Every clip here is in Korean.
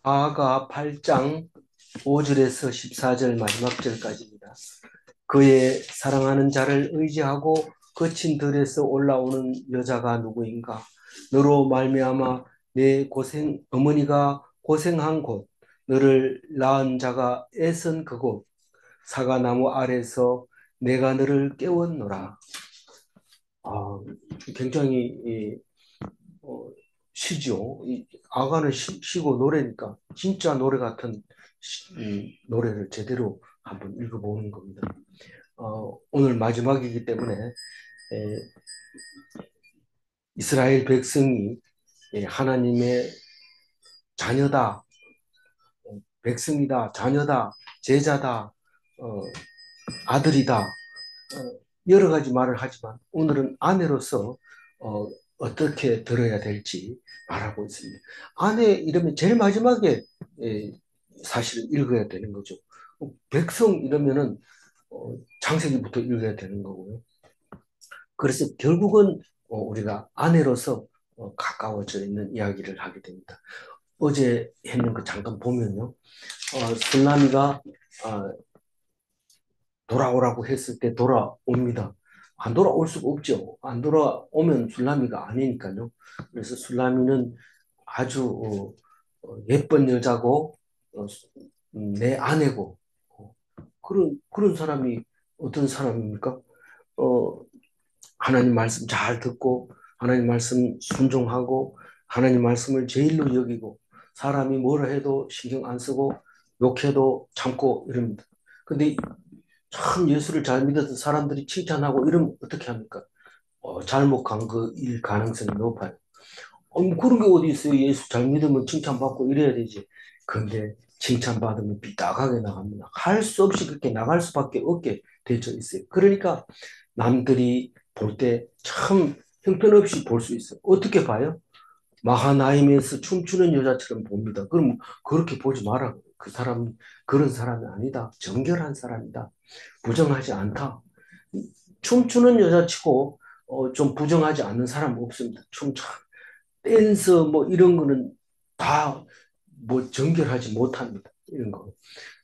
아가 8장 5절에서 14절 마지막 절까지입니다. 그의 사랑하는 자를 의지하고 거친 들에서 올라오는 여자가 누구인가? 너로 말미암아 내 어머니가 고생한 곳, 너를 낳은 자가 애쓴 그곳, 사과나무 아래서 내가 너를 깨웠노라. 아, 굉장히 어, 시죠. 아가는 시고 노래니까 진짜 노래 같은 노래를 제대로 한번 읽어보는 겁니다. 오늘 마지막이기 때문에 이스라엘 백성이 하나님의 자녀다, 백성이다, 자녀다, 제자다, 어, 아들이다, 여러 가지 말을 하지만 오늘은 아내로서 어떻게 들어야 될지 말하고 있습니다. 아내 이러면 제일 마지막에 사실 읽어야 되는 거죠. 백성 이러면은 창세기부터 읽어야 되는 거고요. 그래서 결국은 우리가 아내로서 가까워져 있는 이야기를 하게 됩니다. 어제 했는 거 잠깐 보면요. 술라미가 돌아오라고 했을 때 돌아옵니다. 안 돌아올 수가 없죠. 안 돌아오면 술라미가 아니니까요. 그래서 술라미는 아주 예쁜 여자고 내 아내고 그런 사람이 어떤 사람입니까? 어, 하나님 말씀 잘 듣고 하나님 말씀 순종하고 하나님 말씀을 제일로 여기고 사람이 뭐라 해도 신경 안 쓰고 욕해도 참고 이럽니다. 근데 참 예수를 잘 믿어서 사람들이 칭찬하고 이러면 어떻게 합니까? 잘못 간 일 가능성이 높아요. 뭐 그런 게 어디 있어요? 예수 잘 믿으면 칭찬받고 이래야 되지. 근데 칭찬받으면 삐딱하게 나갑니다. 할 수 없이 그렇게 나갈 수밖에 없게 되어 있어요. 그러니까 남들이 볼 때 참 형편없이 볼 수 있어요. 어떻게 봐요? 마하나임에서 춤추는 여자처럼 봅니다. 그럼 그렇게 보지 마라. 그 사람 그런 사람이 아니다. 정결한 사람이다. 부정하지 않다. 춤추는 여자치고 좀 부정하지 않는 사람 없습니다. 댄스 뭐 이런 거는 다 뭐 정결하지 못합니다. 이런 거.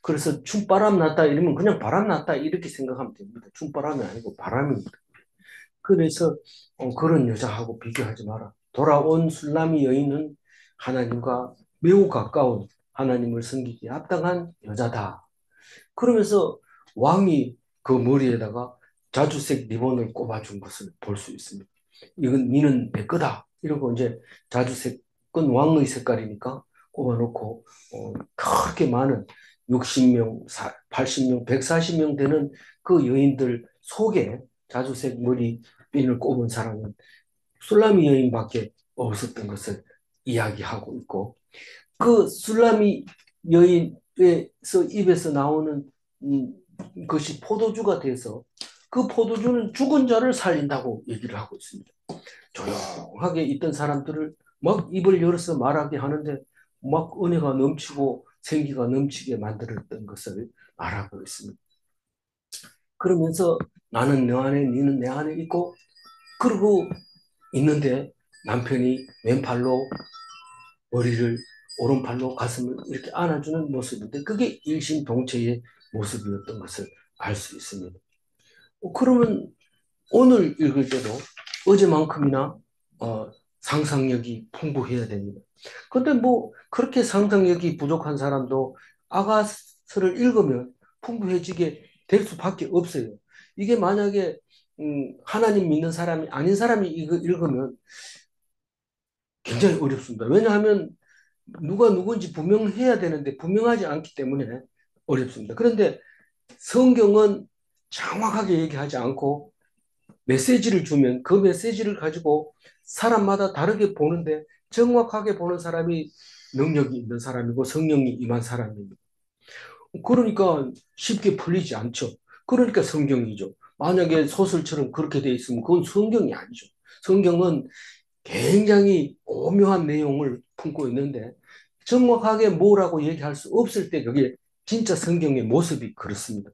그래서 춤바람 났다 이러면 그냥 바람 났다 이렇게 생각하면 됩니다. 춤바람이 아니고 바람입니다. 그래서 그런 여자하고 비교하지 마라. 돌아온 술람이 여인은 하나님과 매우 가까운 하나님을 섬기기에 합당한 여자다. 그러면서 왕이 그 머리에다가 자주색 리본을 꼽아준 것을 볼 수 있습니다. 이건 니는 내 거다. 이러고 이제 자주색은 왕의 색깔이니까 꼽아놓고 그렇게 많은 60명, 80명, 140명 되는 그 여인들 속에 자주색 머리 핀을 꼽은 사람은 술라미 여인밖에 없었던 것을 이야기하고 있고 그 술라미 여인에서 입에서 나오는 음, 것이 포도주가 돼서 그 포도주는 죽은 자를 살린다고 얘기를 하고 있습니다. 조용하게 있던 사람들을 막 입을 열어서 말하게 하는데 막 은혜가 넘치고 생기가 넘치게 만들었던 것을 말하고 있습니다. 그러면서 나는 너 안에, 너는 내 안에 있고 그러고 있는데 남편이 왼팔로 머리를 오른팔로 가슴을 이렇게 안아주는 모습인데 그게 일심동체의 모습이었던 것을 알 수 있습니다. 그러면 오늘 읽을 때도 어제만큼이나 상상력이 풍부해야 됩니다. 근데 뭐 그렇게 상상력이 부족한 사람도 아가서를 읽으면 풍부해지게 될 수밖에 없어요. 이게 만약에 하나님 믿는 사람이 아닌 사람이 이거 읽으면 굉장히 어렵습니다. 왜냐하면 누가 누군지 분명해야 되는데 분명하지 않기 때문에 어렵습니다. 그런데 성경은 정확하게 얘기하지 않고 메시지를 주면 그 메시지를 가지고 사람마다 다르게 보는데 정확하게 보는 사람이 능력이 있는 사람이고 성령이 임한 사람입니다. 그러니까 쉽게 풀리지 않죠. 그러니까 성경이죠. 만약에 소설처럼 그렇게 돼 있으면 그건 성경이 아니죠. 성경은 굉장히 오묘한 내용을 품고 있는데 정확하게 뭐라고 얘기할 수 없을 때 그게 진짜 성경의 모습이 그렇습니다.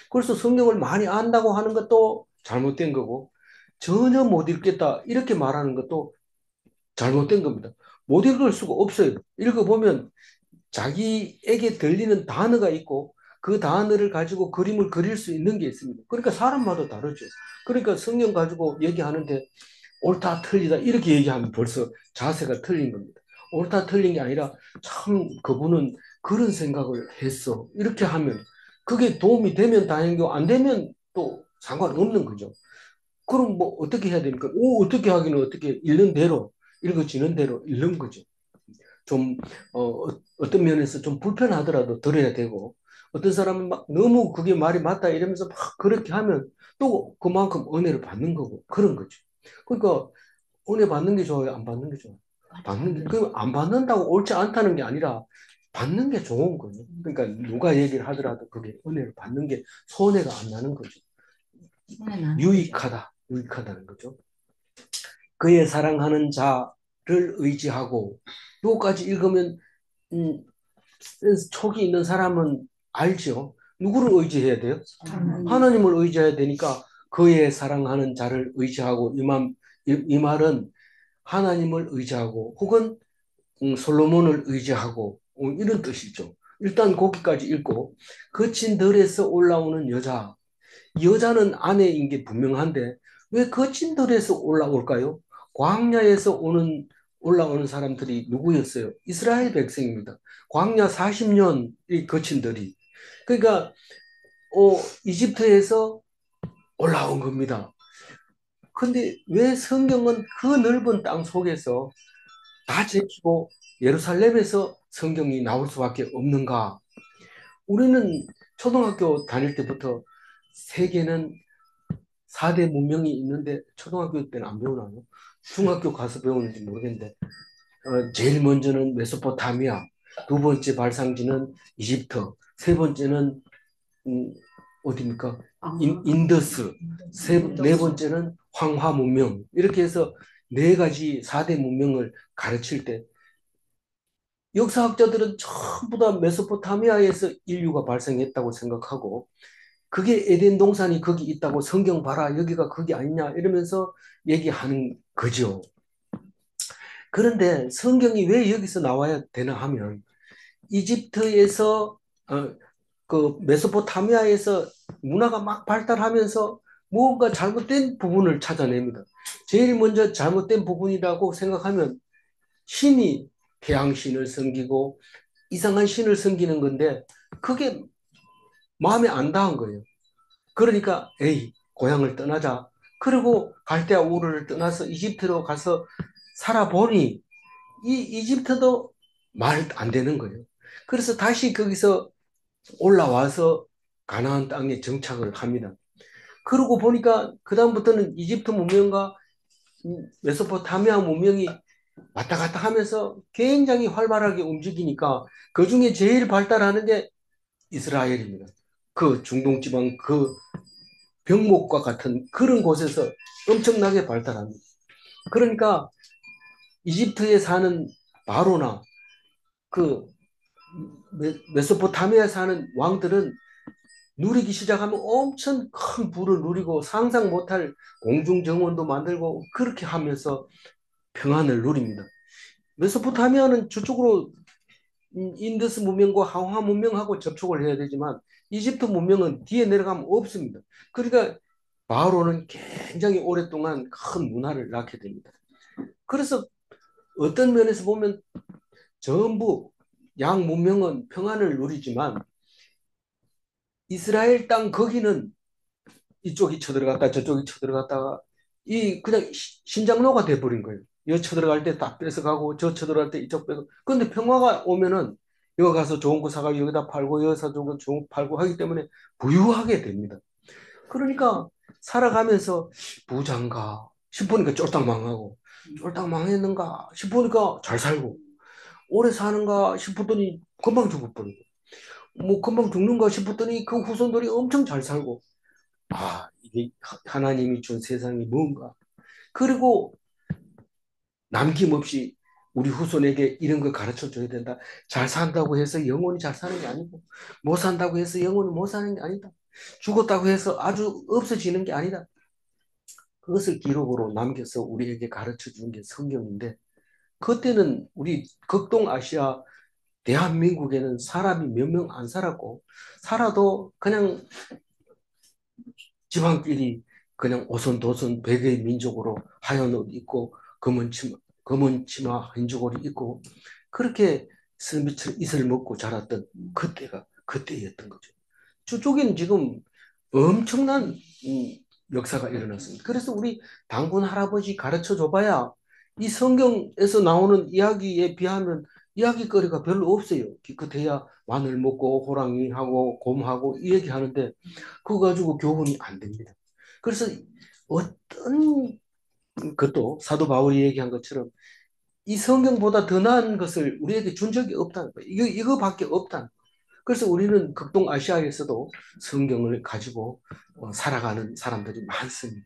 그래서 성경을 많이 안다고 하는 것도 잘못된 거고 전혀 못 읽겠다 이렇게 말하는 것도 잘못된 겁니다. 못 읽을 수가 없어요. 읽어보면 자기에게 들리는 단어가 있고 그 단어를 가지고 그림을 그릴 수 있는 게 있습니다. 그러니까 사람마다 다르죠. 그러니까 성경 가지고 얘기하는데 옳다 틀리다 이렇게 얘기하면 벌써 자세가 틀린 겁니다. 옳다 틀린 게 아니라 참 그분은 그런 생각을 했어. 이렇게 하면 그게 도움이 되면 다행이고 안 되면 또 상관없는 거죠. 그럼 뭐 어떻게 해야 됩니까? 어떻게 하기는 어떻게 읽는 대로 읽어지는 대로 읽는 거죠. 좀 어떤 면에서 좀 불편하더라도 들어야 되고 어떤 사람은 막 너무 그게 말이 맞다 이러면서 막 그렇게 하면 또 그만큼 은혜를 받는 거고 그런 거죠. 그러니까 은혜 받는 게 좋아요? 안 받는 게 좋아요? 받는 게, 그안 받는다고 옳지 않다는 게 아니라 받는 게 좋은 거죠. 그러니까 누가 얘기를 하더라도 그게 은혜를 받는 게 손해가 안 나는 거죠. 유익하다, 유익하다는 거죠. 그의 사랑하는 자를 의지하고 요까지 읽으면 음, 촉이 있는 사람은 알죠. 누구를 의지해야 돼요? 하나님을 의지해야 되니까 그의 사랑하는 자를 의지하고 이 말은 하나님을 의지하고 혹은 솔로몬을 의지하고 이런 뜻이죠. 일단 거기까지 읽고 거친 들에서 올라오는 여자. 여자는 아내인 게 분명한데 왜 거친 들에서 올라올까요? 광야에서 올라오는 사람들이 누구였어요? 이스라엘 백성입니다. 광야 40년이 거친 들이. 그러니까 이집트에서 올라온 겁니다. 근데 왜 성경은 그 넓은 땅 속에서 다 제치고 예루살렘에서 성경이 나올 수밖에 없는가? 우리는 초등학교 다닐 때부터 세계는 4대 문명이 있는데 초등학교 때는 안 배우나요? 중학교 가서 배우는지 모르겠는데 제일 먼저는 메소포타미아, 두 번째 발상지는 이집트, 세 번째는 음, 어디입니까? 인더스, 네 번째는 황화 문명 이렇게 해서 네 가지 4대 문명을 가르칠 때 역사학자들은 전부 다 메소포타미아에서 인류가 발생했다고 생각하고 그게 에덴 동산이 거기 있다고 성경 봐라 여기가 거기 아니냐 이러면서 얘기하는 거죠. 그런데 성경이 왜 여기서 나와야 되나 하면 이집트에서 그 메소포타미아에서 문화가 막 발달하면서 뭔가 잘못된 부분을 찾아냅니다. 제일 먼저 잘못된 부분이라고 생각하면 신이 태양신을 섬기고 이상한 신을 섬기는 건데 그게 마음에 안 닿은 거예요. 그러니까 에이 고향을 떠나자. 그리고 갈대아 우르를 떠나서 이집트로 가서 살아보니 이 이집트도 말 안 되는 거예요. 그래서 다시 거기서 올라와서 가나안 땅에 정착을 합니다. 그러고 보니까 그다음부터는 이집트 문명과 메소포타미아 문명이 왔다 갔다 하면서 굉장히 활발하게 움직이니까 그중에 제일 발달하는 게 이스라엘입니다. 그 중동 지방 그 병목과 같은 그런 곳에서 엄청나게 발달합니다. 그러니까 이집트에 사는 바로나 그 메소포타미아에 사는 왕들은 누리기 시작하면 엄청 큰 부를 누리고 상상 못할 공중 정원도 만들고 그렇게 하면서 평안을 누립니다. 메소포타미아는 저쪽으로 인더스 문명과 항화 문명하고 접촉을 해야 되지만 이집트 문명은 뒤에 내려가면 없습니다. 그러니까 바로는 굉장히 오랫동안 큰 문화를 낳게 됩니다. 그래서 어떤 면에서 보면 전부 양 문명은 평안을 누리지만 이스라엘 땅 거기는 이쪽이 쳐들어갔다 저쪽이 쳐들어갔다가 이 그냥 신장로가 돼버린 거예요. 여 쳐들어갈 때 다 뺏어가고 저 쳐들어갈 때 이쪽 뺏어. 근데 평화가 오면은 여기 가서 좋은 거 사가지고 여기다 팔고 여기서 좋은 거 팔고 하기 때문에 부유하게 됩니다. 그러니까 살아가면서 부자인가 싶으니까 쫄딱 망하고 쫄딱 망했는가 싶으니까 잘 살고 오래 사는가 싶었더니 금방 죽어버리고 뭐 금방 죽는가 싶었더니 그 후손들이 엄청 잘 살고 이게 하나님이 준 세상이 뭔가 그리고 남김없이 우리 후손에게 이런 걸 가르쳐 줘야 된다. 잘 산다고 해서 영원히 잘 사는 게 아니고 못 산다고 해서 영원히 못 사는 게 아니다. 죽었다고 해서 아주 없어지는 게 아니다. 그것을 기록으로 남겨서 우리에게 가르쳐 준 게 성경인데 그때는 우리 극동 아시아 대한민국에는 사람이 몇 명 안 살았고, 살아도 그냥 지방끼리 그냥 오손도손 백의 민족으로 하얀 옷 입고 검은 치마 한 주머니 입고 그렇게 슬미처럼 이슬 먹고 자랐던 그때가 그때였던 거죠. 저쪽에는 지금 엄청난 역사가 일어났습니다. 그래서 우리 당군 할아버지 가르쳐 줘봐야 이 성경에서 나오는 이야기에 비하면 이야기거리가 별로 없어요. 기껏해야 마늘 먹고 호랑이하고 곰하고 이 얘기하는데 그거 가지고 교훈이 안 됩니다. 그래서 어떤 것도 사도 바울이 얘기한 것처럼 이 성경보다 더 나은 것을 우리에게 준 적이 없다는 거예요. 이거밖에 없다는 거예요. 그래서 우리는 극동 아시아에서도 성경을 가지고 살아가는 사람들이 많습니다.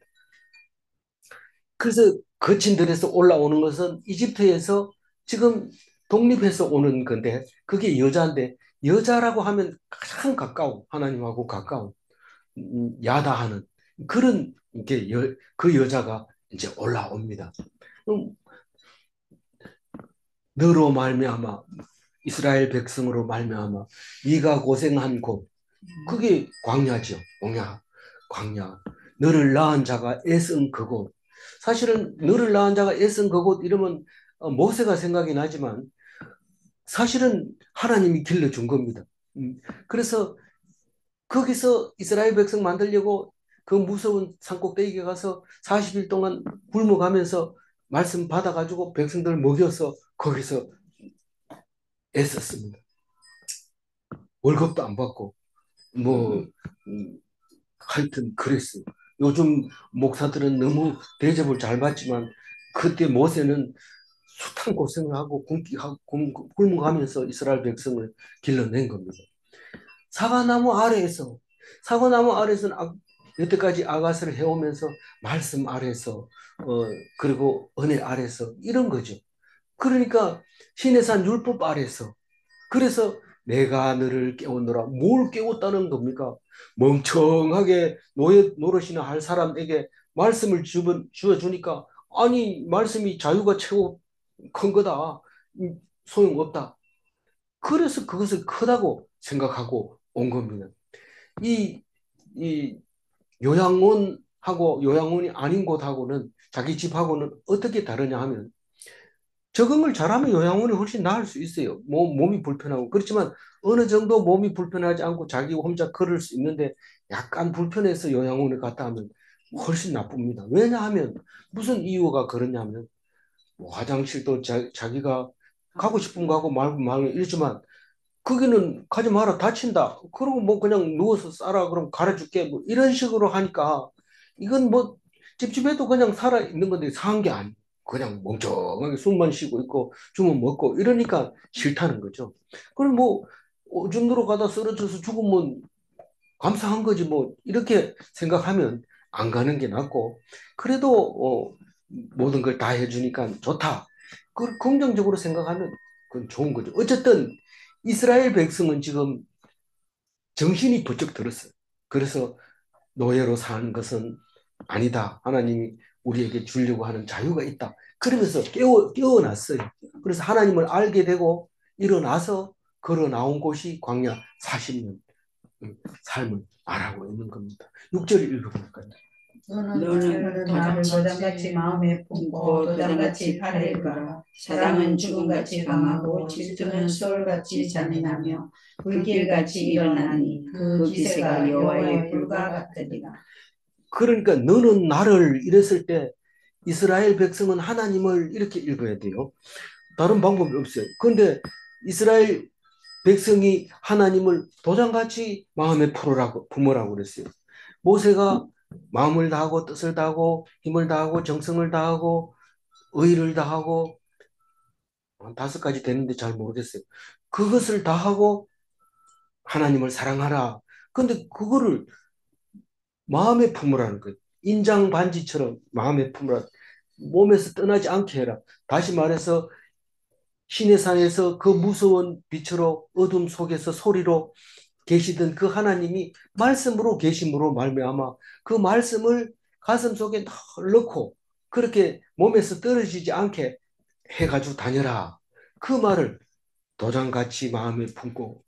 그래서 거친 들에서 올라오는 것은 이집트에서 지금 독립해서 오는 건데 그게 여자인데 여자라고 하면 가장 가까운 하나님하고 가까운 야다하는 그런 그 여자가 이제 올라옵니다. 너로 말미암아 이스라엘 백성으로 말미암아 네가 고생한 곳 그게 광야죠. 광야. 너를 낳은 자가 애쓴 그곳. 사실은 너를 낳은 자가 애쓴 그곳 이러면 모세가 생각이 나지만 사실은 하나님이 길러준 겁니다. 그래서 거기서 이스라엘 백성 만들려고 그 무서운 산꼭대기에 가서 40일 동안 굶어가면서 말씀 받아가지고 백성들 먹여서 거기서 애썼습니다. 월급도 안 받고 뭐 하여튼 그랬어요. 요즘 목사들은 너무 대접을 잘 받지만 그때 모세는 숱한 고생을 하고 굶어가면서 이스라엘 백성을 길러낸 겁니다. 사과나무 아래에서 사과나무 아래에서는 여태까지 아가서를 해오면서 말씀 아래에서 그리고 은혜 아래에서 이런 거죠. 그러니까 신의 산 율법 아래에서 그래서 내가 너를 깨우노라. 뭘 깨웠다는 겁니까? 멍청하게 노릇이나 할 사람에게 말씀을 주어주니까 아니 말씀이 자유가 최고 큰 거다. 소용없다. 그래서 그것을 크다고 생각하고 온 겁니다. 이, 이 요양원하고 요양원이 아닌 곳하고는 자기 집하고는 어떻게 다르냐 하면 적응을 잘하면 요양원이 훨씬 나을 수 있어요. 몸이 불편하고. 그렇지만 어느 정도 몸이 불편하지 않고 자기 혼자 걸을 수 있는데 약간 불편해서 요양원에 갔다 하면 훨씬 나쁩니다. 왜냐하면 무슨 이유가 그러냐면 뭐 화장실도 자기가 가고 싶으면 가고 말고 이러지만 거기는 가지 마라 다친다. 그러고 뭐 그냥 누워서 싸라 그럼 갈아줄게 뭐 이런 식으로 하니까 이건 뭐 찝찝해도 그냥 살아 있는 건데 상한 게 아니에요. 그냥 멍청하게 숨만 쉬고 있고 주면 먹고 이러니까 싫다는 거죠. 그럼 뭐 오줌으로 가다 쓰러져서 죽으면 감사한 거지 뭐 이렇게 생각하면 안 가는 게 낫고 그래도 모든 걸 다 해주니까 좋다. 그 긍정적으로 생각하면 그건 좋은 거죠. 어쨌든 이스라엘 백성은 지금 정신이 번쩍 들었어요. 그래서 노예로 사는 것은 아니다. 하나님이 우리에게 주려고 하는 자유가 있다. 그러면서 깨어났어요. 그래서 하나님을 알게 되고 일어나서 걸어 나온 곳이 광야 40년 삶을 말하고 있는 겁니다. 6절을 읽어볼까요? 너는 나를 도장같이 마음에 품고 도장같이 팔에 걸어 사랑은 죽음같이 강하고 질투는 소울같이 잔인하며 불길같이 일어나니 그 기세가 여호와의 불과 같으리라. 그러니까 너는 나를 이랬을 때 이스라엘 백성은 하나님을 이렇게 읽어야 돼요. 다른 방법이 없어요. 그런데 이스라엘 백성이 하나님을 도장같이 마음에 품으라고 그랬어요. 모세가 마음을 다하고 뜻을 다하고 힘을 다하고 정성을 다하고 의를 다하고 한 5가지 되는데 잘 모르겠어요. 그것을 다하고 하나님을 사랑하라. 근데 그거를 마음에 품으라는 거예요. 인장 반지처럼 마음에 품으라. 몸에서 떠나지 않게 해라. 다시 말해서 신의 산에서 그 무서운 빛으로 어둠 속에서 소리로 계시던 그 하나님이 말씀으로 계심으로 말미암아 그 말씀을 가슴 속에 늘 넣고 그렇게 몸에서 떨어지지 않게 해가지고 다녀라. 그 말을 도장같이 마음에 품고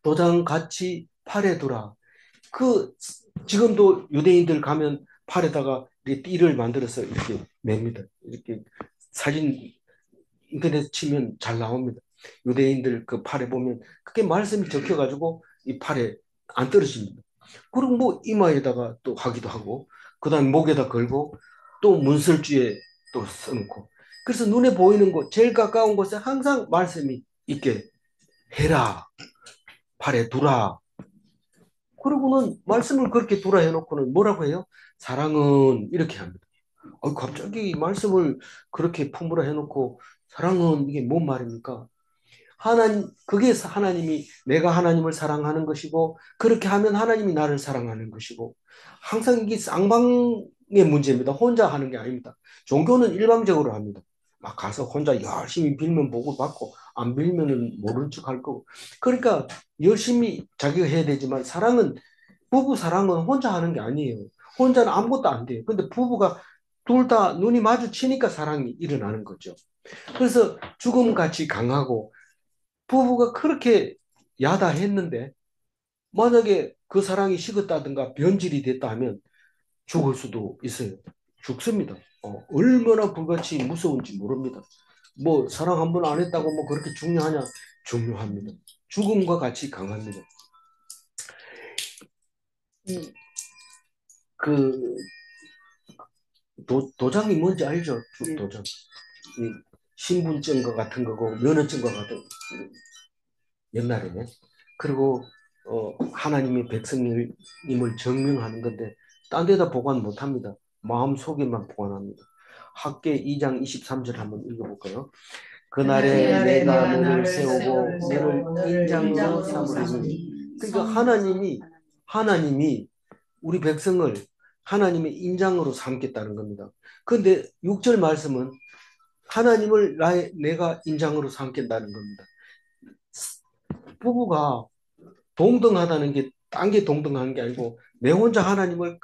도장같이 팔에 두라. 그 지금도 유대인들 가면 팔에다가 이렇게 띠를 만들어서 이렇게 맵니다. 이렇게 사진 인터넷 치면 잘 나옵니다. 유대인들 그 팔에 보면 그게 말씀이 적혀가지고 이 팔에 안 떨어집니다. 그리고 뭐 이마에다가 또 하기도 하고, 그다음 목에다 걸고, 또 문설주에 또 써놓고. 그래서 눈에 보이는 곳, 제일 가까운 곳에 항상 말씀이 있게 해라, 팔에 두라. 그러고는 말씀을 그렇게 두라 해놓고는 뭐라고 해요? 사랑은 이렇게 합니다. 갑자기 말씀을 그렇게 품으라 해놓고 사랑은 이게 뭔 말입니까? 하나님, 그게 하나님이 내가 하나님을 사랑하는 것이고 그렇게 하면 하나님이 나를 사랑하는 것이고 항상 이게 쌍방의 문제입니다. 혼자 하는 게 아닙니다. 종교는 일방적으로 합니다. 막 가서 혼자 열심히 빌면 복을 받고 안 빌면은 모른 척 할 거고. 그러니까 열심히 자기가 해야 되지만 사랑은 부부 사랑은 혼자 하는 게 아니에요. 혼자는 아무것도 안 돼요. 근데 부부가 둘 다 눈이 마주치니까 사랑이 일어나는 거죠. 그래서 죽음같이 강하고 부부가 그렇게 야다했는데 만약에 그 사랑이 식었다든가 변질이 됐다 하면 죽을 수도 있어요. 죽습니다. 얼마나 불같이 무서운지 모릅니다. 뭐 사랑 한 번 안 했다고 뭐 그렇게 중요하냐? 중요합니다. 죽음과 같이 강합니다. 그 도장이 뭔지 알죠? 도장. 이 신분증과 같은 거고 면허증과 같은 옛날에는. 그리고 하나님의 백성님을 증명하는 건데 딴 데다 보관 못합니다. 마음속에만 보관합니다. 학계 2장 23절 한번 읽어볼까요? 그날에 내가 너를 세우고 너를 인장으로 삼으리니. 그러니까 하나님이 우리 백성을 하나님의 인장으로 삼겠다는 겁니다. 그런데 6절 말씀은 하나님을 내가 인장으로 삼겠다는 겁니다. 부부가 동등하다는 게 딴 게 동등한 게 아니고 내 혼자 하나님을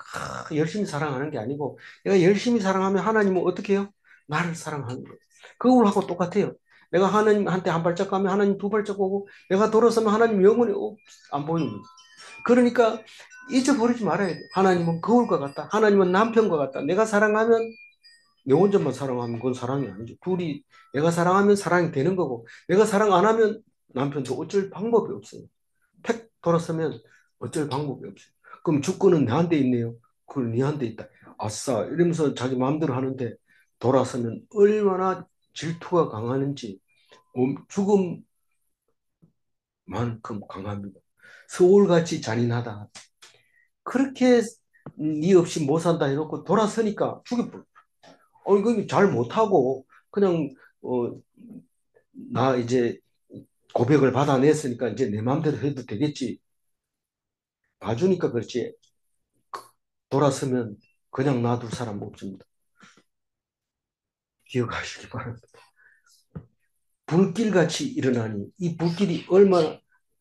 열심히 사랑하는 게 아니고 내가 열심히 사랑하면 하나님은 어떻게 해요? 나를 사랑하는 거예요. 그거하고 똑같아요. 내가 하나님한테 한 발짝 가면 하나님 두 발짝 오고 내가 돌아서면 하나님 영원히 안 보입니다. 그러니까 잊어버리지 말아야 돼. 하나님은 거울과 같다. 하나님은 남편과 같다. 내가 사랑하면 내 혼자만 사랑하면 그건 사랑이 아니죠. 둘이 내가 사랑하면 사랑이 되는 거고 내가 사랑 안 하면 남편도 어쩔 방법이 없어요. 팩 돌아서면 어쩔 방법이 없어요. 그럼 주권은 나한테 있네요. 그걸 니한테 있다. 아싸 이러면서 자기 마음대로 하는데 돌아서면 얼마나 질투가 강하는지 죽음만큼 강합니다. 서울같이 잔인하다. 그렇게 니 없이 못 산다 해놓고 돌아서니까 죽여버려. 이거 잘 못하고 그냥 나 이제 고백을 받아냈으니까 이제 내 마음대로 해도 되겠지. 봐주니까 그렇지. 돌아서면 그냥 놔둘 사람 없습니다. 기억하시기 바랍니다. 불길같이 일어나니 이 불길이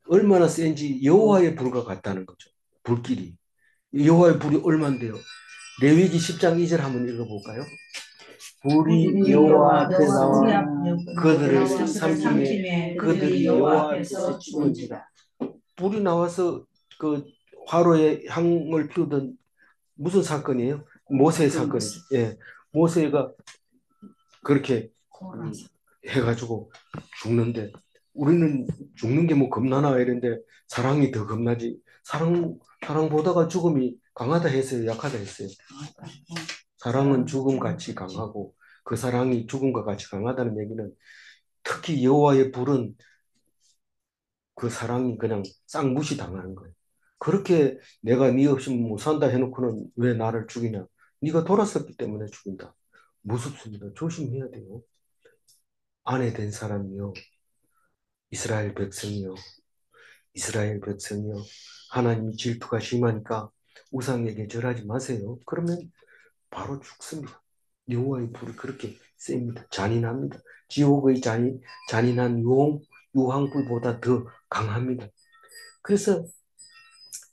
얼마나 센지 여호와의 불과 같다는 거죠. 불길이. 여호와의 불이 얼만데요. 레위기 10장 2절 한번 읽어볼까요? 불이 여호와 앞에 나와 그들을 삼키매 그들이 여호와 앞에서 죽은지라. 불이 나와서 그 화로에 향을 피우던 무슨 사건이에요? 모세 사건이죠. 예, 모세가 그렇게 해가지고 죽는데 우리는 죽는 게 뭐 겁나나 이런데 사랑이 더 겁나지. 사랑보다가 죽음이 강하다 했어요, 약하다 했어요. 사랑은 죽음같이 강하고 그 사랑이 죽음과 같이 강하다는 얘기는 특히 여호와의 불은 그 사랑이 그냥 쌍무시 당하는 거예요. 그렇게 내가 네 없이 못 산다 해놓고는 왜 나를 죽이냐? 네가 돌았었기 때문에 죽인다. 무섭습니다. 조심해야 돼요. 아내 된 사람이요. 이스라엘 백성이요. 이스라엘 백성이요. 하나님 질투가 심하니까 우상에게 절하지 마세요. 그러면 바로 죽습니다. 여호와의 불이 그렇게 셉니다. 잔인합니다. 지옥의 잔인한 유황불보다 더 강합니다. 그래서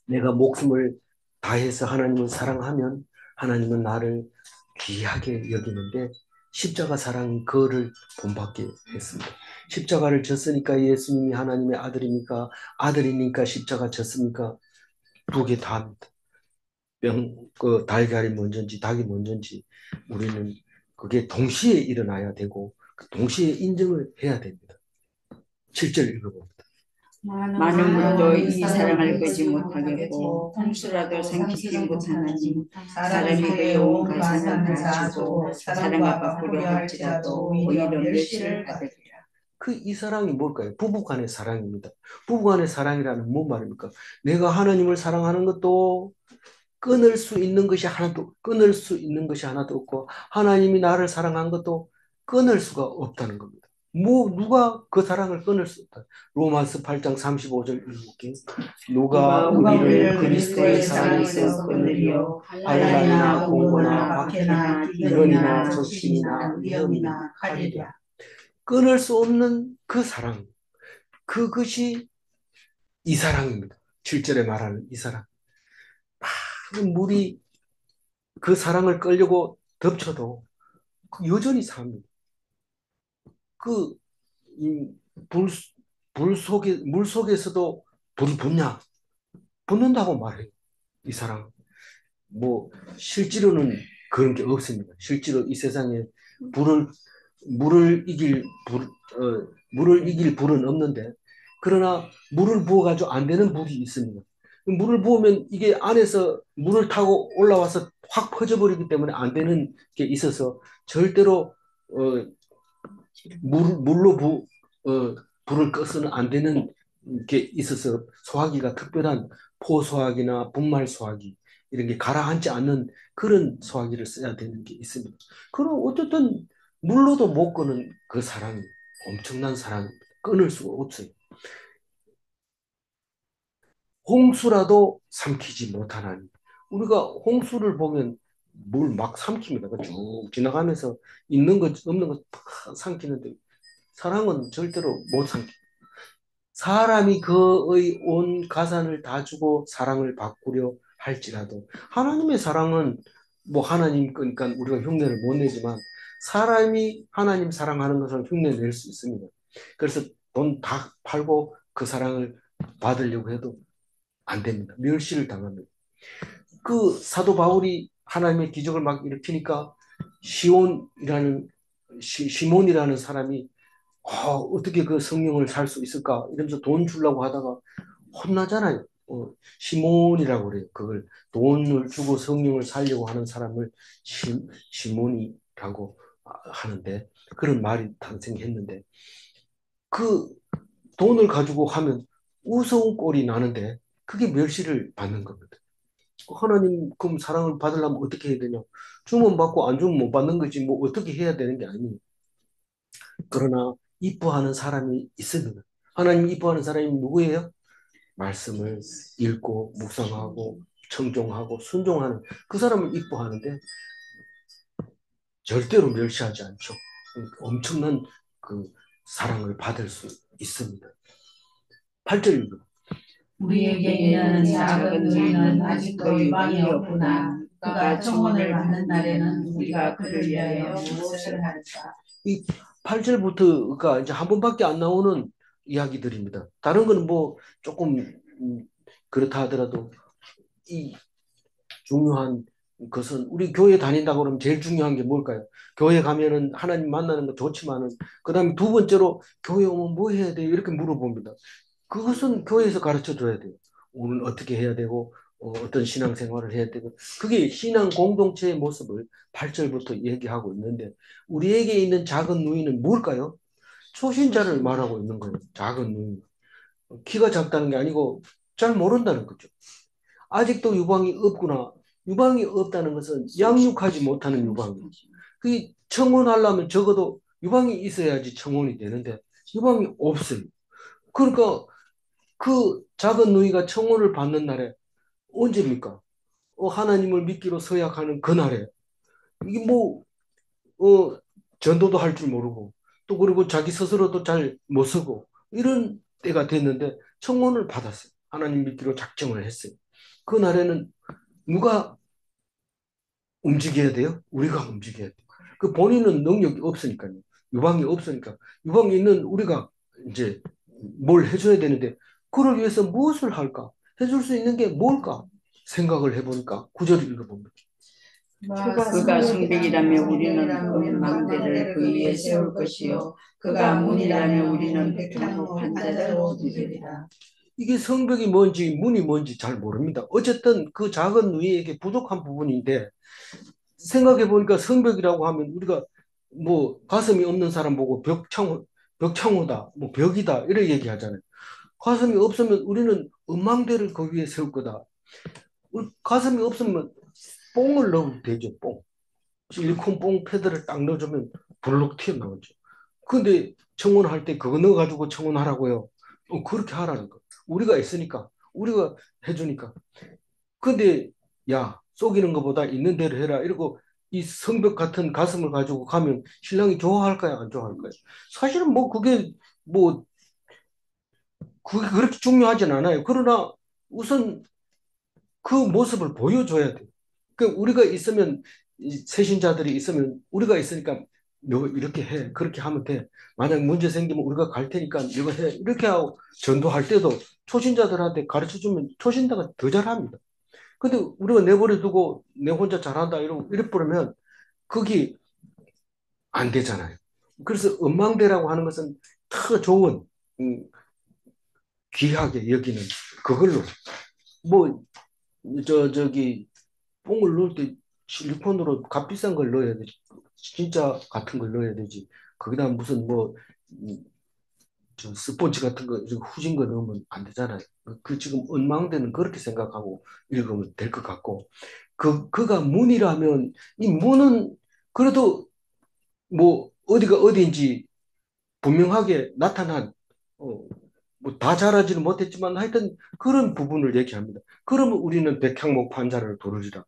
내가 목숨을 다해서 하나님을 사랑하면 하나님은 나를 귀하게 여기는데 십자가 사랑이 그를 본받게 했습니다. 십자가를 졌으니까 예수님이 하나님의 아들입니까? 아들이니까 십자가 졌습니까? 두 개 다 합니다. 달걀이 먼저인지 닭이 먼저인지 우리는 그게 동시에 일어나야 되고 동시에 인정을 해야 됩니다. 7절 읽어봅니다. 많은 물도 이 사랑을 끄지 못하겠고 홍수라도 삼키지 못하나니 사람이 그의 온 가산을 다 주고 사랑을 바꾸려 할지라도 오히려 멸시를 받으리라. 그 이 사랑이 뭘까요? 부부간의 사랑입니다. 부부간의 사랑이라는 뭔 말입니까? 내가 하나님을 사랑하는 것도 끊을 수 있는 것이 하나도 없고 하나님이 나를 사랑한 것도 끊을 수가 없다는 겁니다. 누가 그 사랑을 끊을 수 없다. 로마서 8장 35절 읽어볼게요. 누가 우리를 그리스도의 사랑에서 끊으리요 환난이나 공고나 박해나 기근이나 적신이나 위험이나 칼이랴. 끊을 수 없는 그 사랑, 그것이 이 사랑입니다. 7절에 말하는 이 사랑. 물이 그 사랑을 끌려고 덮쳐도 여전히 삽니다. 그, 이 불, 물 속에서도 불이 붙냐? 붙는다고 말해요. 이 사랑. 실제로는 그런 게 없습니다. 실제로 이 세상에 불을, 물을 이길 불은 없는데, 그러나 물을 부어가지고 안 되는 불이 있습니다. 물을 부으면 이게 안에서 물을 타고 올라와서 확 퍼져버리기 때문에 안 되는 게 있어서 절대로 물로 불을 꺼서는 안 되는 게 있어서 소화기가 특별한 포소화기나 분말 소화기 이런 게 가라앉지 않는 그런 소화기를 써야 되는 게 있습니다. 그럼 어쨌든 물로도 못 끄는 그 사랑이 엄청난 사랑 끊을 수가 없어요. 홍수라도 삼키지 못하나니 우리가 홍수를 보면 물 막 삼킵니다. 쭉 지나가면서 있는 것 없는 것 다 삼키는데 사랑은 절대로 못 삼킵니다. 사람이 그의 온 가산을 다 주고 사랑을 바꾸려 할지라도 하나님의 사랑은 하나님 그러니까 우리가 흉내를 못 내지만 사람이 하나님 사랑하는 것을 흉내 낼 수 있습니다. 그래서 돈 다 팔고 그 사랑을 받으려고 해도 안 됩니다. 멸시를 당합니다. 그 사도 바울이 하나님의 기적을 막 일으키니까 시몬이라는 사람이 어떻게 그 성령을 살 수 있을까 이러면서 돈 주려고 하다가 혼나잖아요. 시몬이라고 그래요. 그걸 돈을 주고 성령을 살려고 하는 사람을 시몬이라고 하는데 그런 말이 탄생했는데 그 돈을 가지고 하면 우스운 꼴이 나는데 그게 멸시를 받는 겁니다. 하나님 그럼 사랑을 받으려면 어떻게 해야 되냐? 주면 받고 안 주면 못 받는 거지 어떻게 해야 되는 게 아니에요. 그러나 이뻐하는 사람이 있습니다. 하나님 이뻐하는 사람이 누구예요? 말씀을 읽고 묵상하고 청종하고 순종하는 그 사람을 이뻐하는데 절대로 멸시하지 않죠. 엄청난 그 사랑을 받을 수 있습니다. 8절입니다. 우리에게 있는 작은 누이는 아직도 유방이 없구나. 그가 청혼을 받는 날에는 우리가 그를 위하여 무엇을 할까? 이 8절부터가 이제 한 번밖에 안 나오는 이야기들입니다. 다른 거는 조금 그렇다 하더라도 이 중요한 것은 우리 교회 다닌다고 그러면 제일 중요한 게 뭘까요? 교회 가면은 하나님 만나는 거 좋지만은 그다음에 두 번째로 교회 오면 뭐 해야 돼요? 이렇게 물어봅니다. 그것은 교회에서 가르쳐 줘야 돼요. 오늘 어떻게 해야 되고 어떤 신앙생활을 해야 되고 그게 신앙 공동체의 모습을 8절부터 얘기하고 있는데 우리에게 있는 작은 누이는 뭘까요? 초신자를 말하고 있는 거예요. 작은 누이. 키가 작다는 게 아니고 잘 모른다는 거죠. 아직도 유방이 없구나. 유방이 없다는 것은 양육하지 못하는 유방이에요. 그 청혼하려면 적어도 유방이 있어야지 청혼이 되는데 유방이 없어요. 그러니까 그 작은 누이가 청혼을 받는 날에 언제입니까? 하나님을 믿기로 서약하는 그날에 이게 전도도 할 줄 모르고 또 그리고 자기 스스로도 잘 못 쓰고 이런 때가 됐는데 청혼을 받았어요. 하나님 믿기로 작정을 했어요. 그날에는 누가 움직여야 돼요? 우리가 움직여야 돼요. 그 본인은 능력이 없으니까요. 유방이 없으니까. 유방이 있는 우리가 이제 뭘 해줘야 되는데, 그걸 위해서 무엇을 할까? 해줄 수 있는 게 뭘까? 생각을 해보니까 구절을 읽어봅니다. 그가 성벽이라면 우리는 망대를 그 위에 세울 것이요 그가 문이라면 우리는 백향목 판자를 두드리리라. 이게 성벽이 뭔지 문이 뭔지 잘 모릅니다. 어쨌든 그 작은 누이에게 부족한 부분인데, 생각해 보니까 성벽이라고 하면 우리가 뭐 가슴이 없는 사람 보고 벽창호다, 뭐 벽이다 이렇게 얘기하잖아요. 가슴이 없으면 우리는 음망대를 거기에 세울 거다. 가슴이 없으면 뽕을 넣으면 되죠. 뽕. 실리콘 뽕 패드를 딱 넣어주면 불룩 튀어나오죠. 근데 청혼할 때 그거 넣어가지고 청혼하라고요. 그렇게 하라는 거. 우리가 있으니까, 우리가 해주니까. 근데 야, 속이는 것보다 있는 대로 해라. 이러고 이 성벽 같은 가슴을 가지고 가면 신랑이 좋아할까요? 안 좋아할까요? 사실은 뭐 그게 뭐 그게 그렇게 중요하진 않아요. 그러나 우선 그 모습을 보여줘야 돼. 그 우리가 있으면 이 세신자들이 있으면 우리가 있으니까 너 이렇게 해. 그렇게 하면 돼. 만약 문제 생기면 우리가 갈 테니까 이거 해. 이렇게 하고 전도할 때도 초신자들한테 가르쳐 주면 초신자가 더 잘합니다. 근데 우리가 내버려 두고 내 혼자 잘한다 이러고 이래 버리면 그게 안 되잖아요. 그래서 음망대라고 하는 것은 더 좋은 귀하게 여기는 그걸로 뭐 저기 뽕을 넣을 때 실리콘으로 값비싼 걸 넣어야 되지. 진짜 같은 걸 넣어야 되지. 거기다 무슨 뭐 음, 저 스펀지 같은 거 후진 거 넣으면 안 되잖아요. 그 지금 은망대는 그렇게 생각하고 읽으면 될 것 같고 그가 문이라면 이 문은 그래도 뭐 어디가 어디인지 분명하게 나타난 뭐 다 잘하지는 못했지만 하여튼 그런 부분을 얘기합니다. 그러면 우리는 백향목 판자를 두르리라.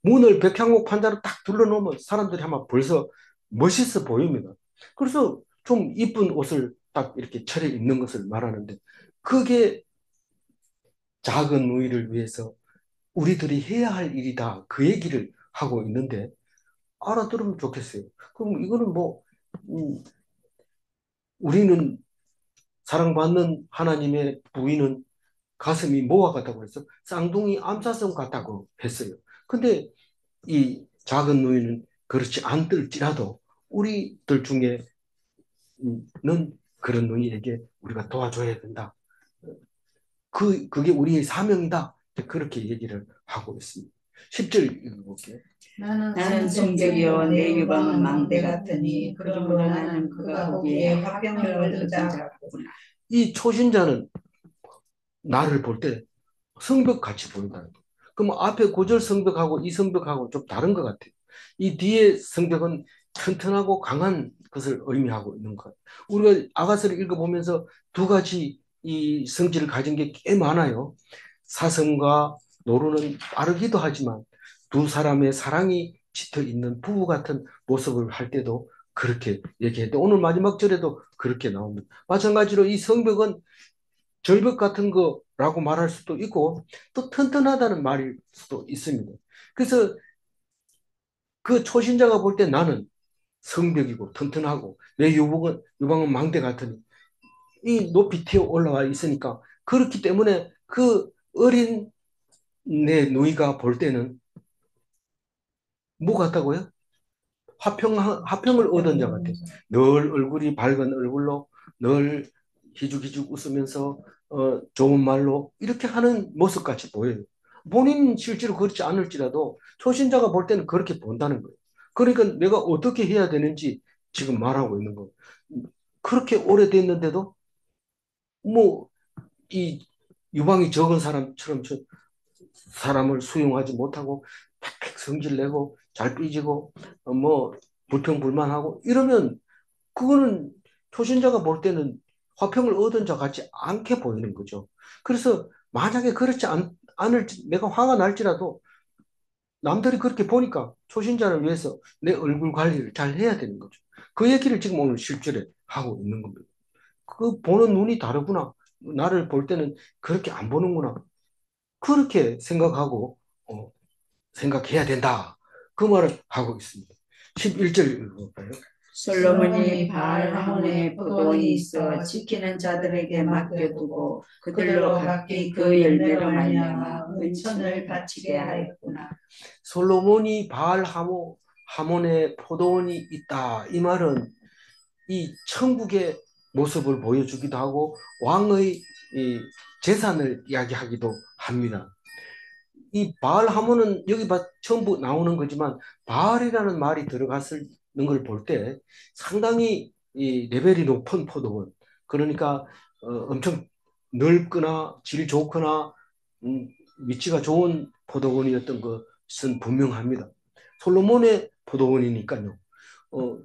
문을 백향목 판자로 딱 둘러놓으면 사람들이 아마 벌써 멋있어 보입니다. 그래서 좀 이쁜 옷을 딱 이렇게 차려 입는 것을 말하는데 그게 작은 누이를 위해서 우리들이 해야 할 일이다. 그 얘기를 하고 있는데 알아들으면 좋겠어요. 그럼 이거는 뭐 우리는 사랑받는 하나님의 부인은 가슴이 뭐와 같다고 했어? 쌍둥이 암사슴 같다고 했어요. 근데 이 작은 누이는 그렇지 않을지라도 우리들 중에는 그런 누이에게 우리가 도와줘야 된다. 그게 우리의 사명이다. 그렇게 얘기를 하고 있습니다. 10절 읽어볼게요. 나는 성벽이요 내 유방은 망대 같으니 그러므로 나는 그가 거기에 화병을 얻은 자구나. 이 초신자는 나를 볼 때 성벽 같이 보인다는 거예요. 그럼 앞에 고절 성벽하고 이 성벽하고 좀 다른 것 같아요. 이 뒤에 성벽은 튼튼하고 강한 것을 의미하고 있는 것 같아요. 우리가 아가서를 읽어보면서 두 가지 이 성질을 가진 게 꽤 많아요. 사성과 노루는 빠르기도 하지만 두 사람의 사랑이 짙어 있는 부부 같은 모습을 할 때도 그렇게 얘기했는데 오늘 마지막 절에도 그렇게 나옵니다. 마찬가지로 이 성벽은 절벽 같은 거라고 말할 수도 있고 또 튼튼하다는 말일 수도 있습니다. 그래서 그 초신자가 볼 때 나는 성벽이고 튼튼하고 내 유방은 망대 같으니 이 높이 튀어 올라와 있으니까 그렇기 때문에 그 어린 내 누이가 볼 때는 뭐 같다고요? 화평을 얻은 자 같아요. 늘 얼굴이 밝은 얼굴로 늘 희죽희죽 웃으면서 좋은 말로 이렇게 하는 모습같이 보여요. 본인 실제로 그렇지 않을지라도 초신자가 볼 때는 그렇게 본다는 거예요. 그러니까 내가 어떻게 해야 되는지 지금 말하고 있는 거예요. 그렇게 오래됐는데도 뭐 이 유방이 적은 사람처럼 사람을 수용하지 못하고 팍팍 성질 내고 잘 삐지고 뭐 불평불만하고 이러면 그거는 초신자가 볼 때는 화평을 얻은 자 같지 않게 보이는 거죠. 그래서 만약에 그렇지 않을지 내가 화가 날지라도 남들이 그렇게 보니까 초신자를 위해서 내 얼굴 관리를 잘 해야 되는 거죠. 그 얘기를 지금 오늘 실제로 하고 있는 겁니다. 그 보는 눈이 다르구나. 나를 볼 때는 그렇게 안 보는구나. 그렇게 생각하고 생각해야 된다. 그 말을 하고 있습니다. 11절 읽어볼까요? 솔로몬이 바알 하몬의 포도원이 있어 지키는 자들에게 맡겨두고 그들로 각기 그 열매로 말미암아 은천을 바치게 하였구나. 솔로몬이 바알 하몬의 포도원이 있다. 이 말은 이 천국의 모습을 보여주기도 하고 왕의 이 재산을 이야기하기도 합니다. 이 바알 하몬은 여기 전부 나오는 거지만 바알이라는 말이 들어갔는 걸 볼 때 상당히 이 레벨이 높은 포도원, 그러니까 엄청 넓거나 질 좋거나 위치가 좋은 포도원이었던 것은 분명합니다. 솔로몬의 포도원이니까요.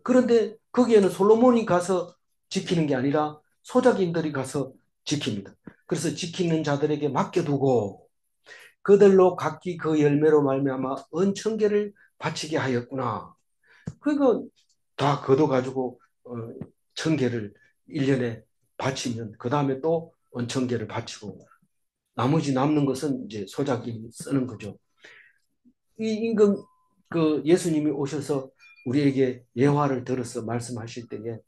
그런데 거기에는 솔로몬이 가서 지키는 게 아니라 소작인들이 가서 지킵니다. 그래서 지키는 자들에게 맡겨두고 그들로 각기 그 열매로 말미암아 은천계를 바치게 하였구나. 그러니까 다 걷어가지고 천계를 1년에 바치면 그 다음에 또 은천계를 바치고 나머지 남는 것은 이제 소작이 쓰는 거죠. 이 임금 그 예수님이 오셔서 우리에게 예화를 들어서 말씀하실 때에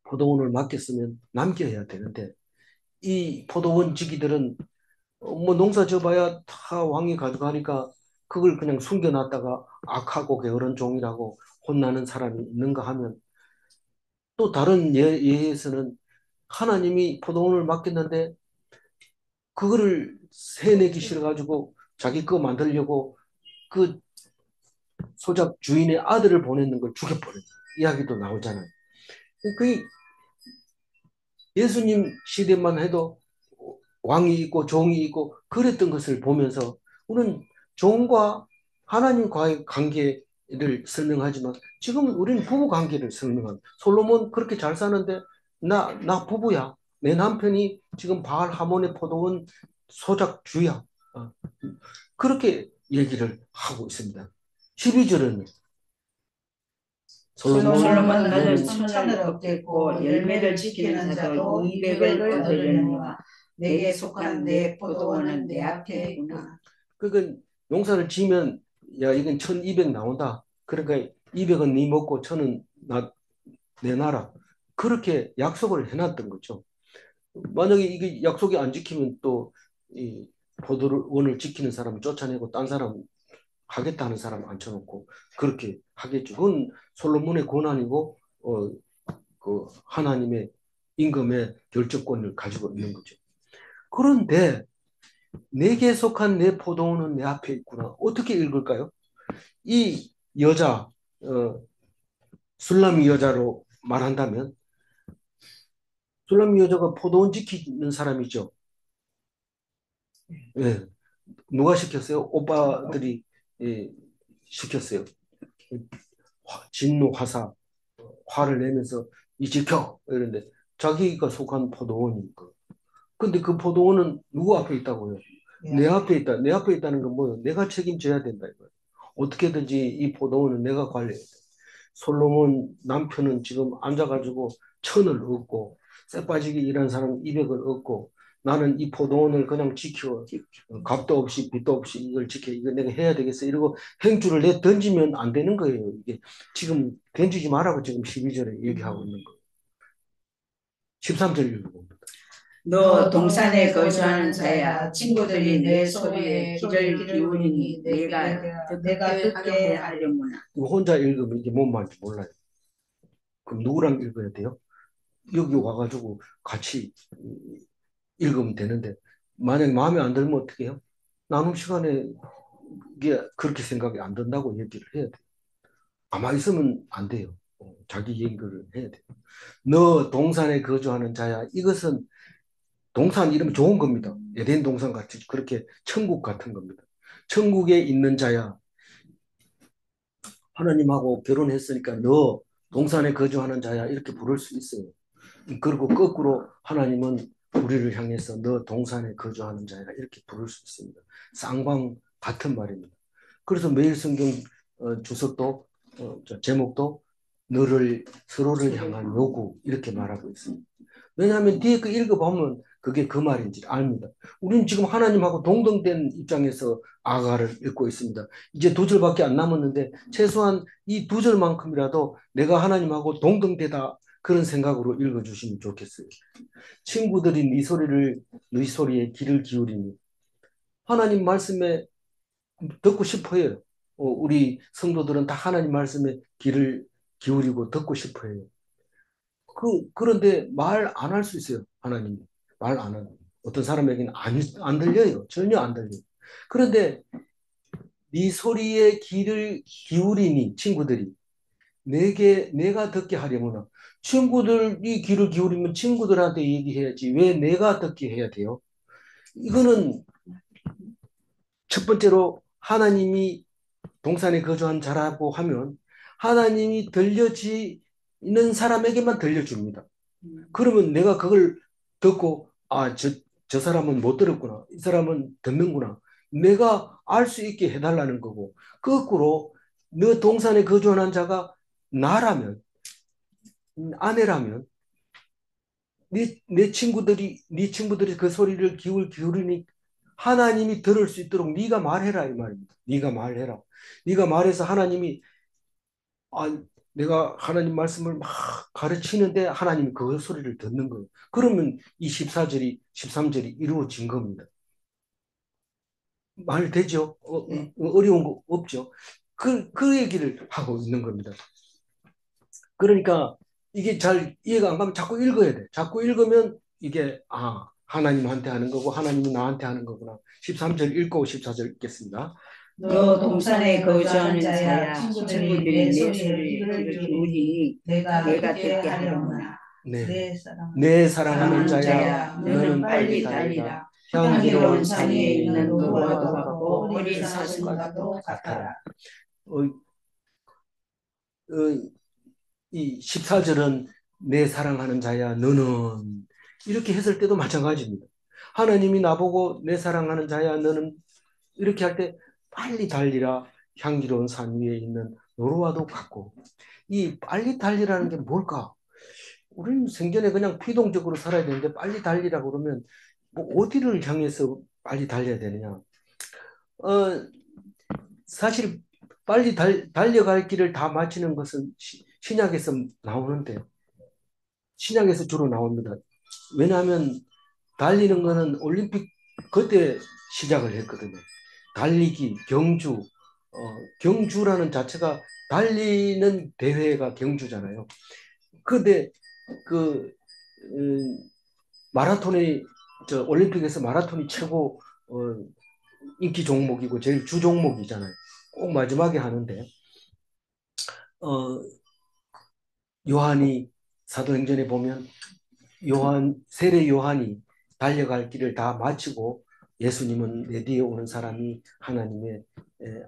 포도원을 맡겼으면 남겨야 되는데 이 포도원 지기들은 뭐 농사 져봐야 다 왕이 가져가니까 그걸 그냥 숨겨놨다가 악하고 게으른 종이라고 혼나는 사람이 있는가 하면 또 다른 예에서는 하나님이 포도원을 맡겼는데 그거를 세내기 싫어가지고 자기 거 만들려고 그 소작 주인의 아들을 보내는 걸 죽여버린 이야기도 나오잖아요. 그 예수님 시대만 해도 왕이 있고 종이 있고 그랬던 것을 보면서 우리는 종과 하나님과의 관계를 설명하지만 지금 우리는 부부 관계를 설명합니다. 솔로몬 그렇게 잘 사는데 나 부부야. 내 남편이 지금 바알 하몬의 포도원 소작주야. 그렇게 얘기를 하고 있습니다. 12절은 솔로몬 너는 천을 얻겠고 열매를 지키는 자도 200을 얻으려니와 내게 속한 내 포도원은 내 앞에 있구나. 그러니까 농사를 지면 야 이건 1200 나온다. 그러니까 200은 네 먹고 1000은 내놔라. 그렇게 약속을 해놨던 거죠. 만약에 이게 약속이 안 지키면 또 이 포도원을 지키는 사람 쫓아내고 딴 사람 하겠다는 사람 앉혀놓고 그렇게 하겠죠. 그건 솔로몬의 권한이고 그 하나님의 임금의 결정권을 가지고 있는 거죠. 그런데 내게 속한 내 포도원은 내 앞에 있구나. 어떻게 읽을까요? 이 여자 술람이 여자로 말한다면 술람이 여자가 포도원 지키는 사람이죠. 예. 누가 시켰어요? 오빠들이 예, 시켰어요. 진노 화사 화를 내면서 이 지켜 이런데 자기가 속한 포도원이니까. 근데 그 포도원은 누구 앞에 있다고요? 내 앞에 있다. 내 앞에 있다는 건 뭐예요? 내가 책임져야 된다 이거예요. 어떻게든지 이 포도원은 내가 관리해야 돼. 솔로몬 남편은 지금 앉아가지고 천을 얻고 쇠 빠지게 일한 사람 200을 얻고 나는 이 포도원을 그냥 지켜 값도 없이 빚도 없이 이걸 지켜 이거 내가 해야 되겠어 이러고 행주를 내 던지면 안 되는 거예요. 이게 지금 던지지 말라고 지금 12절에 얘기하고 있는 거예요. 13절 읽어봅니다. 너 동산에 거주하는 자야 친구들이 내 소리에 귀를 기울이니 내가 듣게 하려무나. 혼자 읽으면 이게 뭔 말인지 몰라요. 그럼 누구랑 읽어야 돼요? 여기 와가지고 같이 읽으면 되는데 만약에 마음에 안 들면 어떻게 해요? 나눔 시간에 이게 그렇게 생각이 안 든다고 얘기를 해야 돼요. 가만히 있으면 안 돼요. 자기 얘기를 해야 돼요. 너 동산에 거주하는 자야. 이것은 동산 이름 좋은 겁니다. 에덴 동산 같이 그렇게 천국 같은 겁니다. 천국에 있는 자야. 하나님하고 결혼했으니까 너 동산에 거주하는 자야. 이렇게 부를 수 있어요. 그리고 거꾸로 하나님은 우리를 향해서 너 동산에 거주하는 자야. 이렇게 부를 수 있습니다. 쌍방 같은 말입니다. 그래서 매일 성경 주석도 제목도 너를 서로를 향한 요구 이렇게 말하고 있습니다. 왜냐하면 뒤에 그 읽어보면 그게 그 말인지 압니다. 우리는 지금 하나님하고 동등된 입장에서 아가를 읽고 있습니다. 이제 두 절밖에 안 남았는데 최소한 이 두 절만큼이라도 내가 하나님하고 동등되다 그런 생각으로 읽어주시면 좋겠어요. 친구들이 네 소리에 귀를 기울이니 하나님 말씀에 듣고 싶어 해요. 우리 성도들은 다 하나님 말씀에 귀를 기울이고 듣고 싶어 해요. 그런데 말 안 할 수 있어요. 하나님이. 말 안 하는. 어떤 사람에게는 안 들려요. 전혀 안 들려요. 그런데 네 소리에 귀를 기울이니 친구들이 내가 듣게 하려면 친구들이 귀를 기울이면 친구들한테 얘기해야지 왜 내가 듣게 해야 돼요? 이거는 첫 번째로 하나님이 동산에 거주한 자라고 하면 하나님이 들려지는 사람에게만 들려줍니다. 그러면 내가 그걸 듣고 저 사람은 못 들었구나. 이 사람은 듣는구나. 내가 알 수 있게 해달라는 거고 거꾸로 너 동산에 거주하는 자가 나라면 아내라면 네 친구들이 그 소리를 기울이니 하나님이 들을 수 있도록 네가 말해라 이 말입니다. 네가 말해라. 네가 말해서 하나님이 아, 내가 하나님 말씀을 막 가르치는데 하나님이 그 소리를 듣는 거예요. 그러면 이 14절이 13절이 이루어진 겁니다. 말 되죠? 어려운 거 없죠? 그 얘기를 하고 있는 겁니다. 그러니까 이게 잘 이해가 안 가면 자꾸 읽어야 돼. 자꾸 읽으면 이게 하나님한테 하는 거고 하나님이 나한테 하는 거구나. 13절 읽고 14절 읽겠습니다. 너 동산에 거주하는 자야 친구들이 내 소리를 기울이니 내가 듣게 하려구나. 네. 내 사랑하는 자야 너는 빨리 달리라. 향기로운 산 위에 있는 노루와도 같고 어린 사슴과도 같아라. 어, 이 14절은 내 사랑하는 자야 너는 이렇게 했을 때도 마찬가지입니다. 하나님이 나보고 내 사랑하는 자야 너는 이렇게 할 때 빨리 달리라 향기로운 산 위에 있는 노루와도 같고 이 빨리 달리라는 게 뭘까? 우리는 생전에 그냥 피동적으로 살아야 되는데 빨리 달리라 그러면 뭐 어디를 향해서 빨리 달려야 되느냐? 사실 빨리 달려갈 길을 다 마치는 것은 신약에서 나오는데 신약에서 주로 나옵니다. 왜냐하면 달리는 거는 올림픽 그때 시작을 했거든요. 달리기, 경주라는 자체가 달리는 대회가 경주잖아요. 근데 그 마라톤이 올림픽에서 마라톤이 최고 인기 종목이고 제일 주 종목이잖아요. 꼭 마지막에 하는데 어, 요한이 사도행전에 보면 세례 요한이 달려갈 길을 다 마치고 예수님은 내 뒤에 오는 사람이 하나님의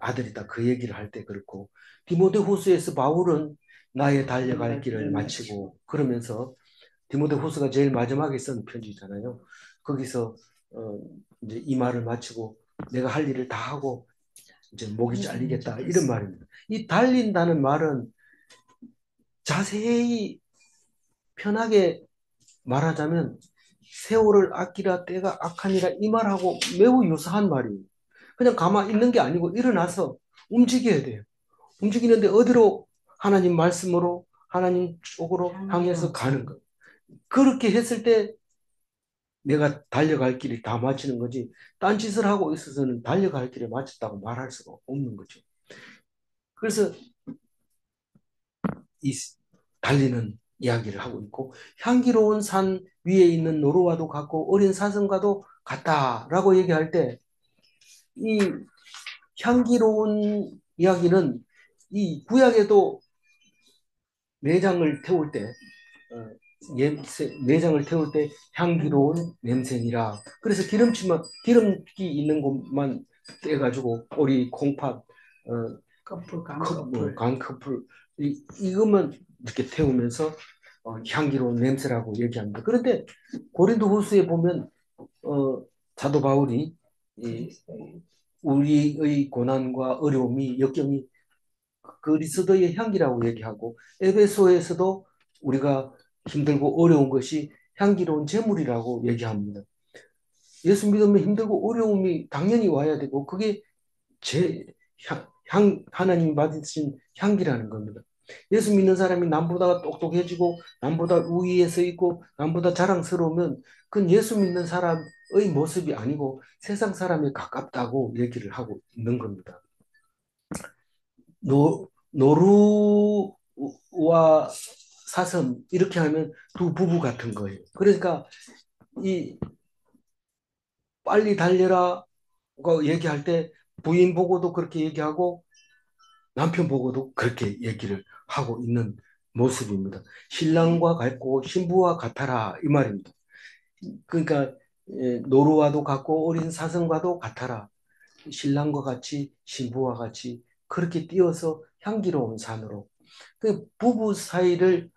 아들이다. 그 얘기를 할 때 그렇고 디모데후서에서 바울은 나의 달려갈 길을 마치고 그러면서 디모데후서가 제일 마지막에 쓴 편지잖아요. 거기서 이제 이 말을 마치고 내가 할 일을 다 하고 이제 목이 잘리겠다 이런 말입니다. 이 달린다는 말은 자세히 편하게 말하자면 세월을 아끼라 때가 악하니라 이 말하고 매우 유사한 말이에요. 그냥 가만히 있는 게 아니고 일어나서 움직여야 돼요. 움직이는데 어디로 하나님 말씀으로 하나님 쪽으로 향해서 가는 거예요. 그렇게 했을 때 내가 달려갈 길이 다 마치는 거지 딴짓을 하고 있어서는 달려갈 길을 마쳤다고 말할 수가 없는 거죠. 그래서 이 달리는 이야기를 하고 있고 향기로운 산 위에 있는 노루와도 같고 어린 사슴과도 같다라고 얘기할 때 이 향기로운 이야기는 이 구약에도 내장을 태울 때 내장을 태울 때 향기로운 냄새니라. 그래서 기름기 있는 곳만 떼가지고 오리, 콩팥, 강커풀 이것만 이렇게 태우면서 향기로운 냄새라고 얘기합니다. 그런데 고린도후서에 보면 사도 바울이 우리의 고난과 어려움이 역경이 그리스도의 향기라고 얘기하고 에베소에서도 우리가 힘들고 어려운 것이 향기로운 제물이라고 얘기합니다. 예수 믿으면 힘들고 어려움이 당연히 와야 되고 그게 하나님이 받으신 향기라는 겁니다. 예수 믿는 사람이 남보다 똑똑해지고 남보다 우위에 서 있고 남보다 자랑스러우면 그건 예수 믿는 사람의 모습이 아니고 세상 사람에 가깝다고 얘기를 하고 있는 겁니다. 노루와 사슴 이렇게 하면 두 부부 같은 거예요. 그러니까 이 빨리 달려라 얘기할 때 부인 보고도 그렇게 얘기하고 남편 보고도 그렇게 얘기를 하고 있는 모습입니다. 신랑과 같고 신부와 같아라 이 말입니다. 그러니까 노루와도 같고 어린 사슴과도 같아라. 신랑과 같이 신부와 같이 그렇게 띄어서 향기로운 산으로 그 부부 사이의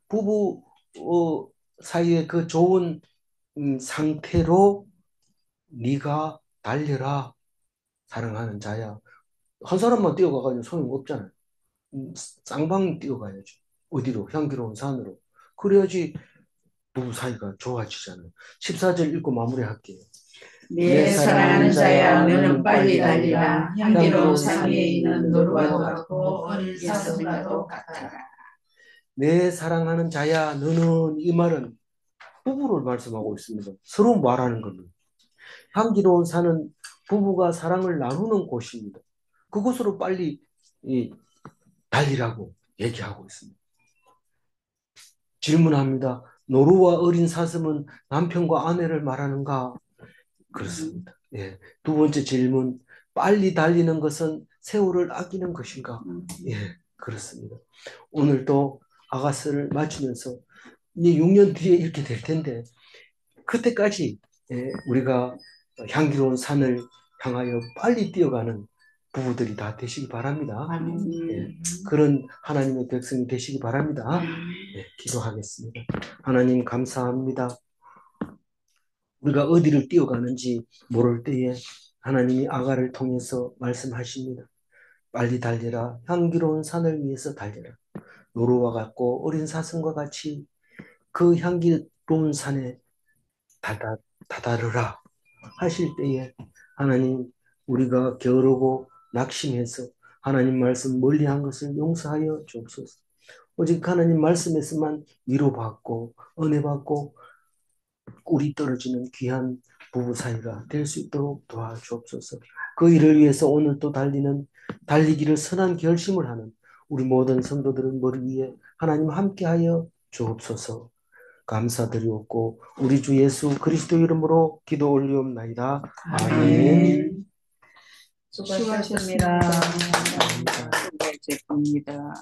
그 좋은 상태로 네가 달려라 사랑하는 자야. 한 사람만 뛰어가가지고 소용없잖아요. 쌍방이 뛰어가야죠. 어디로? 향기로운 산으로. 그래야지 부부 사이가 좋아지잖아요. 14절 읽고 마무리할게요. 내 사랑하는 자야 너는 빨리 달리라. 향기로운 산 위에 있는 노루와도 같고 어린 사슴과도 같아라. 내 사랑하는 자야 너는 이 말은 부부를 말씀하고 있습니다. 서로 말하는 겁니다. 향기로운 산은 부부가 사랑을 나누는 곳입니다. 그곳으로 빨리 달리라고 얘기하고 있습니다. 질문합니다. 노루와 어린 사슴은 남편과 아내를 말하는가? 그렇습니다. 예. 두 번째 질문. 빨리 달리는 것은 세월을 아끼는 것인가? 예, 그렇습니다. 오늘 또 아가스를 마치면서 이제 6년 뒤에 이렇게 될 텐데 그때까지 우리가 향기로운 산을 향하여 빨리 뛰어가는 부부들이 다 되시기 바랍니다. 예, 그런 하나님의 백성이 되시기 바랍니다. 예, 기도하겠습니다. 하나님 감사합니다. 우리가 어디를 뛰어가는지 모를 때에 하나님이 아가를 통해서 말씀하십니다. 빨리 달려라. 향기로운 산을 위해서 달려라. 노루와 같고 어린 사슴과 같이 그 향기로운 산에 다다르라 하실 때에 하나님 우리가 게으르고 낙심해서 하나님 말씀 멀리한 것을 용서하여 주옵소서. 오직 하나님 말씀에서만 위로받고 은혜받고 꿀이 떨어지는 귀한 부부 사이가 될 수 있도록 도와주옵소서. 그 일을 위해서 오늘 또 달리기를 선한 결심을 하는 우리 모든 성도들은 머리 위에 하나님 함께하여 주옵소서. 감사드리옵고 우리 주 예수 그리스도 이름으로 기도 올리옵나이다. 아멘. 수고하셨습니다. 감사합니다. 네, 제 겁니다.